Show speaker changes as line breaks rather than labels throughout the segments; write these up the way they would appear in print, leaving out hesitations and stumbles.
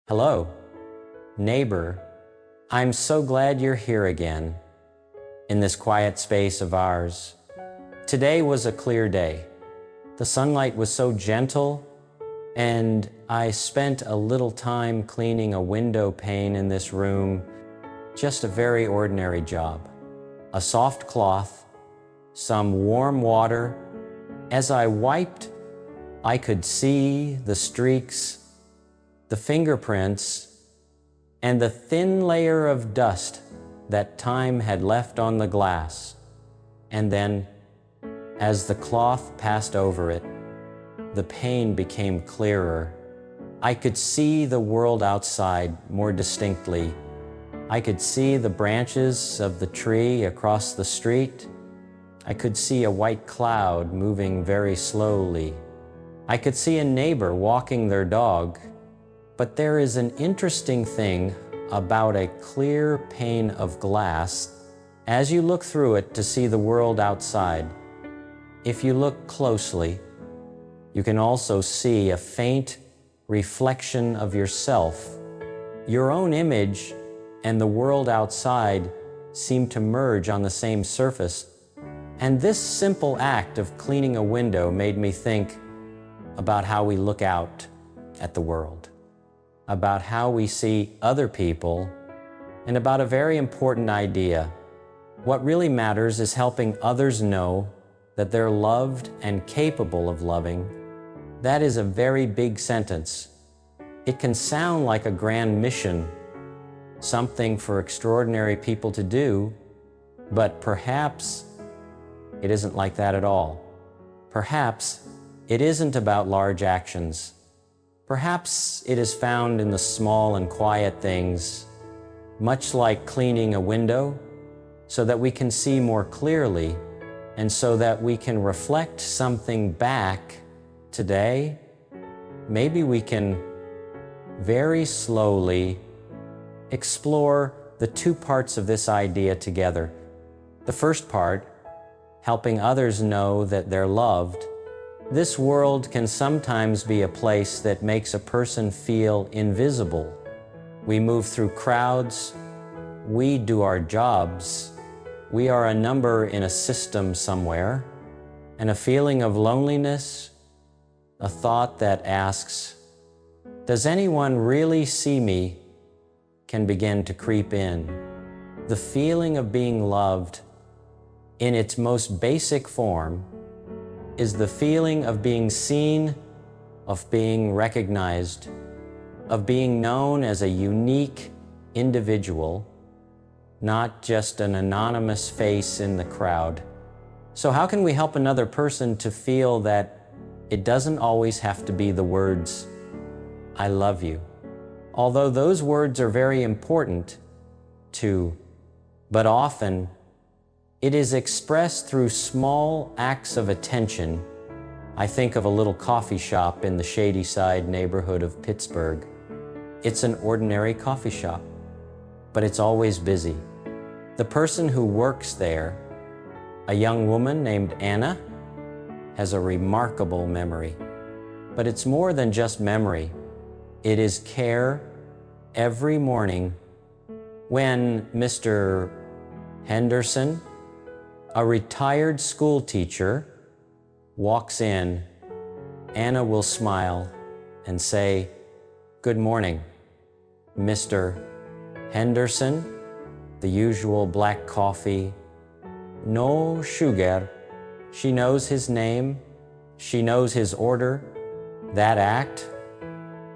Hello, neighbor. I'm so glad you're here again in this quiet space of ours. Today was a clear day. The sunlight was so gentle, and I spent a little time cleaning a window pane in this room. Just a very ordinary job. A soft cloth, some warm water. As I wiped, I could see the streaks, the fingerprints, and the thin layer of dust that time had left on the glass. And then, as the cloth passed over it, the pane became clearer. I could see the world outside more distinctly. I could see the branches of the tree across the street. I could see a white cloud moving very slowly. I could see a neighbor walking their dog. But there is an interesting thing about a clear pane of glass as you look through it to see the world outside. If you look closely, you can also see a faint reflection of yourself. Your own image and the world outside seem to merge on the same surface. And this simple act of cleaning a window made me think about how we look out at the world, about how we see other people, and about a very important idea. What really matters is helping others know that they're loved and capable of loving. That is a very big sentence. It can sound like a grand mission, something for extraordinary people to do, but perhaps it isn't like that at all. Perhaps it isn't about large actions. Perhaps it is found in the small and quiet things, much like cleaning a window, so that we can see more clearly and so that we can reflect something back today. Maybe we can very slowly explore the two parts of this idea together. The first part, helping others know that they're loved. This world can sometimes be a place that makes a person feel invisible. We move through crowds, we do our jobs, we are a number in a system somewhere, and a feeling of loneliness, a thought that asks, does anyone really see me, can begin to creep in. The feeling of being loved, in its most basic form, is the feeling of being seen, of being recognized, of being known as a unique individual, not just an anonymous face in the crowd. So how can we help another person to feel that it doesn't always have to be the words, "I love you"? Although those words are very important too, but often it is expressed through small acts of attention. I think of a little coffee shop in the Shady Side neighborhood of Pittsburgh. It's an ordinary coffee shop, but it's always busy. The person who works there, a young woman named Anna, has a remarkable memory. But it's more than just memory. It is care. Every morning when Mr. Henderson, a retired school teacher, walks in, Anna will smile and say, "Good morning, Mr. Henderson," the usual black coffee, no sugar. She knows his name, she knows his order. That act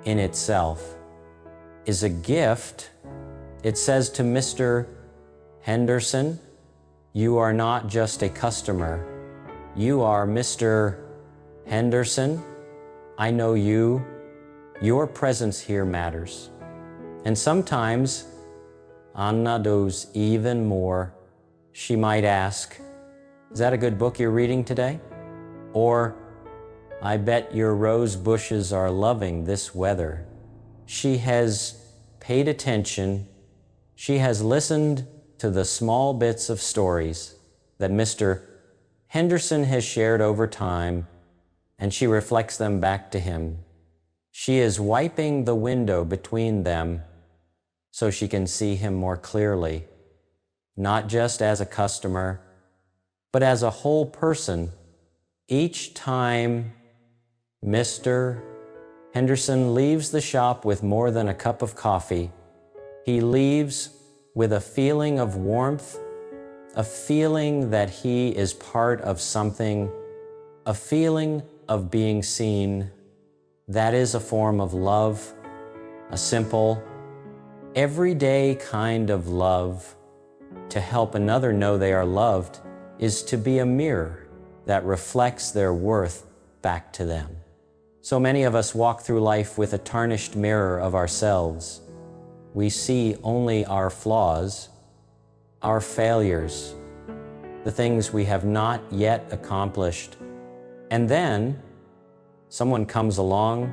in itself is a gift. It says to Mr. Henderson, you are not just a customer. You are Mr. Henderson. I know you. Your presence here matters. And sometimes Anna does even more. She might ask, "Is that a good book you're reading today?" Or, "I bet your rose bushes are loving this weather." She has paid attention. She has listened to the small bits of stories that Mr. Henderson has shared over time, and she reflects them back to him. She is wiping the window between them so she can see him more clearly, not just as a customer, but as a whole person. Each time Mr. Henderson leaves the shop with more than a cup of coffee, he leaves with a feeling of warmth, a feeling that he is part of something, a feeling of being seen. That is a form of love, a simple, everyday kind of love. To help another know they are loved is to be a mirror that reflects their worth back to them. So many of us walk through life with a tarnished mirror of ourselves. We see only our flaws, our failures, the things we have not yet accomplished. And then someone comes along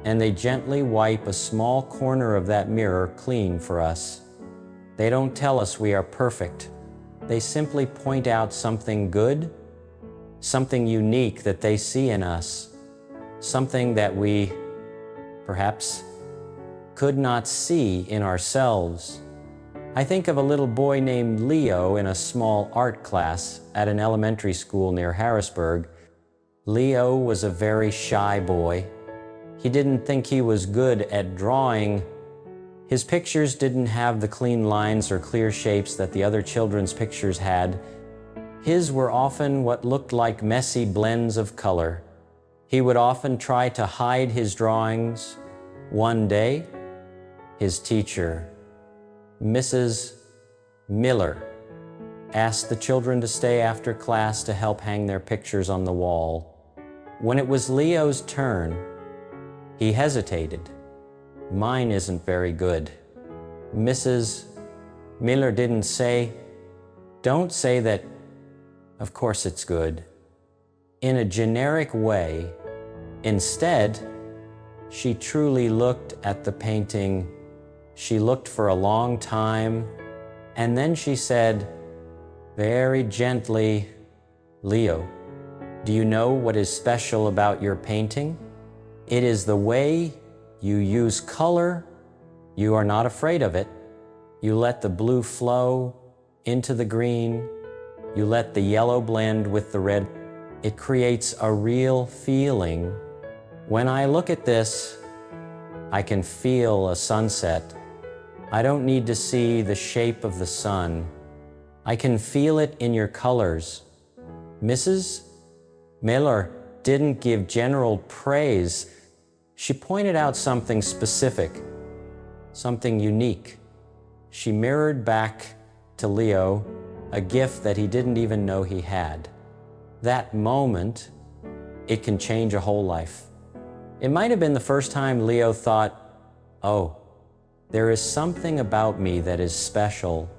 and they gently wipe a small corner of that mirror clean for us. They don't tell us we are perfect. They simply point out something good, something unique that they see in us, something that we perhaps could not see in ourselves. I think of a little boy named Leo in a small art class at an elementary school near Harrisburg. Leo was a very shy boy. He didn't think he was good at drawing. His pictures didn't have the clean lines or clear shapes that the other children's pictures had. His were often what looked like messy blends of color. He would often try to hide his drawings. One day, his teacher, Mrs. Miller, asked the children to stay after class to help hang their pictures on the wall. When it was Leo's turn, he hesitated. Mine isn't very good. Mrs. Miller didn't say, "Don't say that, of course it's good," in a generic way. Instead, she truly looked at the painting. She looked for a long time, and then she said, very gently, "Leo, do you know what is special about your painting? It is the way you use color. You are not afraid of it. You let the blue flow into the green. You let the yellow blend with the red. It creates a real feeling. When I look at this, I can feel a sunset. I don't need to see the shape of the sun. I can feel it in your colors." Mrs. Miller didn't give general praise. She pointed out something specific, something unique. She mirrored back to Leo a gift that he didn't even know he had. That moment, it can change a whole life. It might have been the first time Leo thought, "Oh, there is something about me that is special.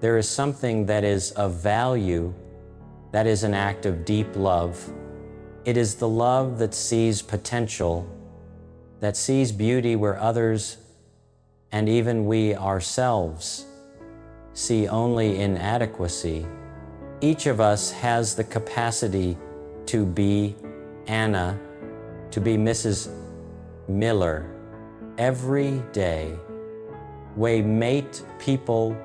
There is something that is of value. That is an act of deep love. It is the love that sees potential, that sees beauty where others, and even we ourselves, see only inadequacy." Each of us has the capacity to be Anna, to be Mrs. Miller every day. We mate people,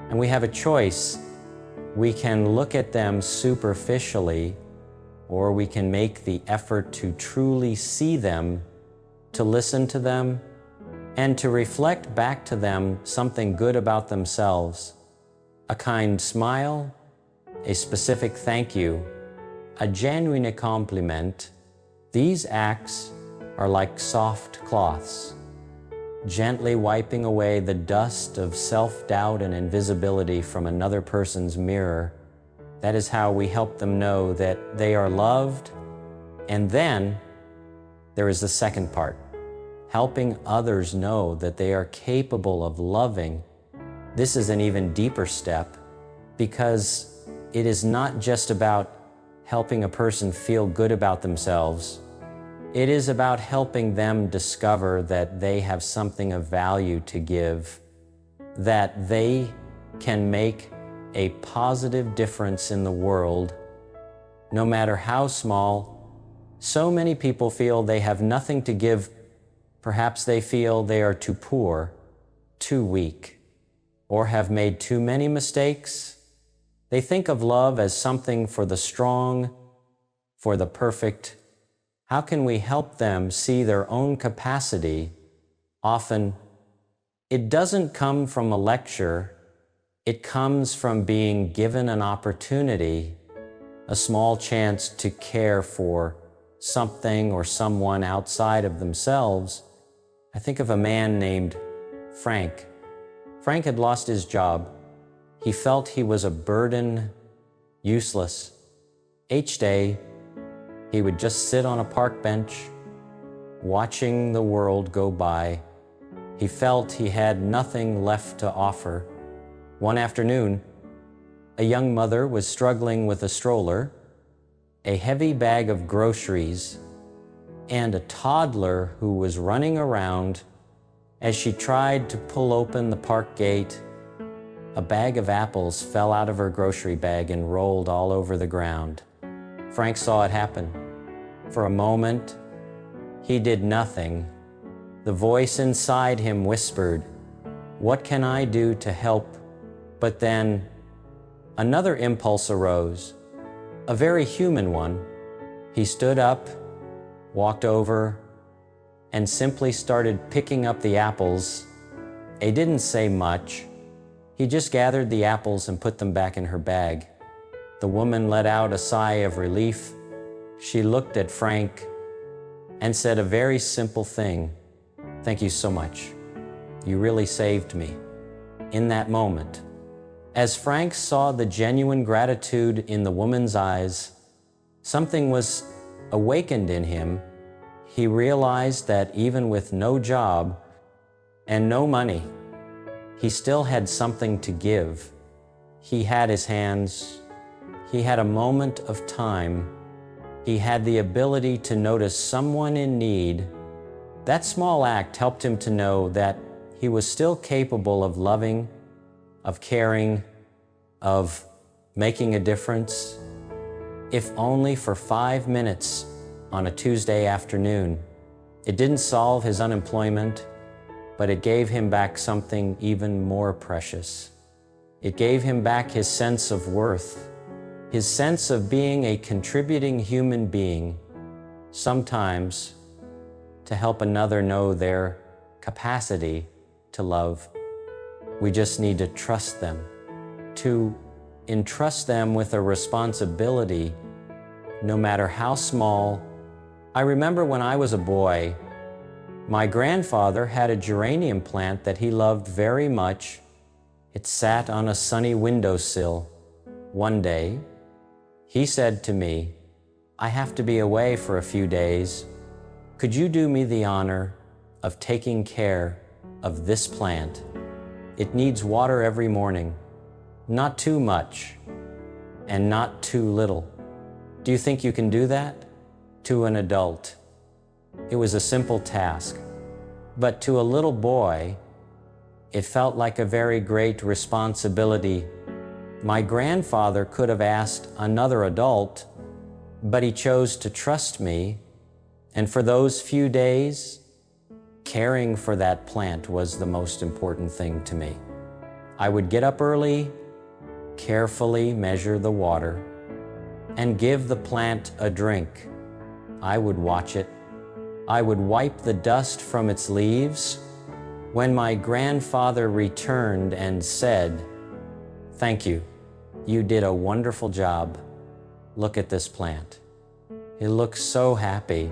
and we have a choice. We can look at them superficially, or we can make the effort to truly see them, to listen to them, and to reflect back to them something good about themselves. A kind smile, a specific thank you, a genuine compliment. These acts are like soft cloths, gently wiping away the dust of self-doubt and invisibility from another person's mirror. That is how we help them know that they are loved. And then there is the second part, helping others know that they are capable of loving. This is an even deeper step, because it is not just about helping a person feel good about themselves. It is about helping them discover that they have something of value to give, that they can make a positive difference in the world, no matter how small. So many people feel they have nothing to give. Perhaps they feel they are too poor, too weak, or have made too many mistakes. They think of love as something for the strong, for the perfect. How can we help them see their own capacity? Often, it doesn't come from a lecture. It comes from being given an opportunity, a small chance to care for something or someone outside of themselves. I think of a man named Frank. Frank had lost his job. He felt he was a burden, useless. Each day, he would just sit on a park bench, watching the world go by. He felt he had nothing left to offer. One afternoon, a young mother was struggling with a stroller, a heavy bag of groceries, and a toddler who was running around. As she tried to pull open the park gate, a bag of apples fell out of her grocery bag and rolled all over the ground. Frank saw it happen. For a moment, he did nothing. The voice inside him whispered, "What can I do to help?" But then another impulse arose, a very human one. He stood up, walked over, and simply started picking up the apples. He didn't say much. He just gathered the apples and put them back in her bag. The woman let out a sigh of relief. She looked at Frank and said a very simple thing, "Thank you so much. You really saved me." In that moment, as Frank saw the genuine gratitude in the woman's eyes, something was awakened in him. He realized that even with no job and no money, he still had something to give. He had his hands. He had a moment of time. He had the ability to notice someone in need. That small act helped him to know that he was still capable of loving, of caring, of making a difference, if only for 5 minutes on a Tuesday afternoon. It didn't solve his unemployment, but it gave him back something even more precious. It gave him back his sense of worth, his sense of being a contributing human being. Sometimes, to help another know their capacity to love, we just need to trust them, to entrust them with a responsibility, no matter how small. I remember when I was a boy, my grandfather had a geranium plant that he loved very much. It sat on a sunny windowsill. One day, he said to me, "I have to be away for a few days. Could you do me the honor of taking care of this plant? It needs water every morning, not too much and not too little. Do you think you can do that?" To an adult, it was a simple task, but to a little boy, it felt like a very great responsibility. My grandfather could have asked another adult, but he chose to trust me, and for those few days, caring for that plant was the most important thing to me. I would get up early, carefully measure the water, and give the plant a drink. I would watch it. I would wipe the dust from its leaves. When my grandfather returned and said, "Thank you, you did a wonderful job. Look at this plant." He looked so happy.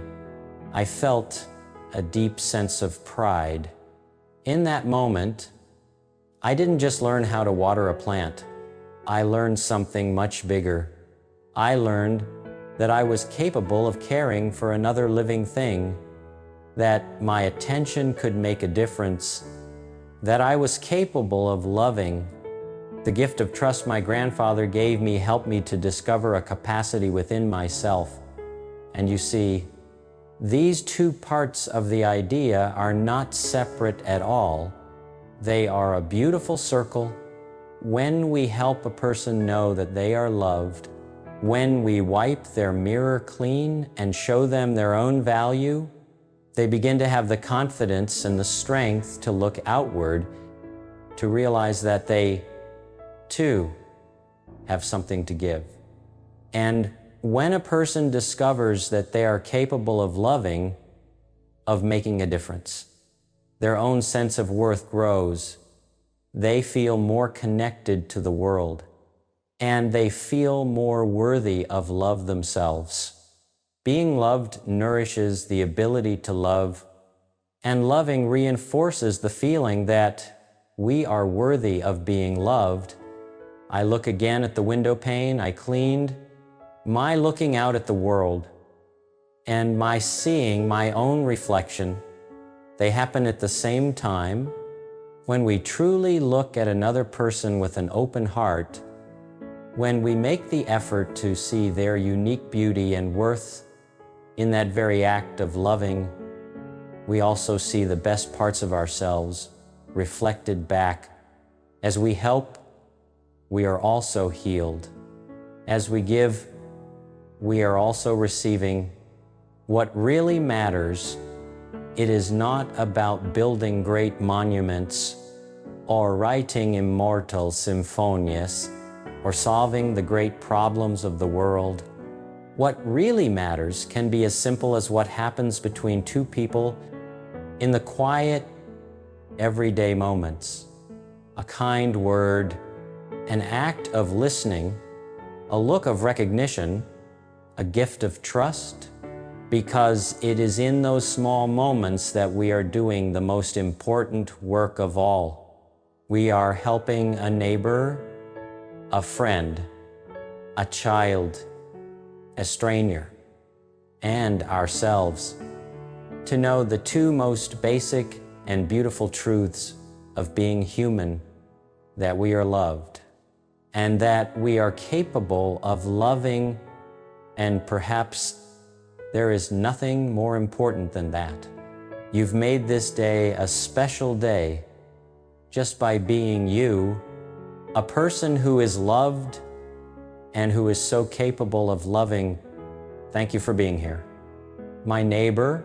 I felt a deep sense of pride. In that moment, I didn't just learn how to water a plant. I learned something much bigger. I learned that I was capable of caring for another living thing, that my attention could make a difference, that I was capable of loving. The gift of trust my grandfather gave me helped me to discover a capacity within myself. And you see, these two parts of the idea are not separate at all. They are a beautiful circle. When we help a person know that they are loved, When we wipe their mirror clean and show them their own value, they begin to have the confidence and the strength to look outward, to realize that they, too, have something to give. And when a person discovers that they are capable of loving, of making a difference, their own sense of worth grows. They feel more connected to the world, and they feel more worthy of love themselves. Being loved nourishes the ability to love, and loving reinforces the feeling that we are worthy of being loved. I look again at the window pane I cleaned, my looking out at the world, and my seeing my own reflection. They happen at the same time. When we truly look at another person with an open heart, when we make the effort to see their unique beauty and worth in that very act of loving, we also see the best parts of ourselves reflected back. As we help, we are also healed. As we give, we are also receiving. What really matters, it is not about building great monuments or writing immortal symphonies or solving the great problems of the world. What really matters can be as simple as what happens between two people in the quiet, everyday moments. A kind word, an act of listening, a look of recognition, a gift of trust, because it is in those small moments that we are doing the most important work of all. We are helping a neighbor, a friend, a child, a stranger, and ourselves to know the two most basic and beautiful truths of being human, that we are loved, and that we are capable of loving, and perhaps there is nothing more important than that. You've made this day a special day just by being you, a person who is loved and who is so capable of loving. Thank you for being here. My neighbor,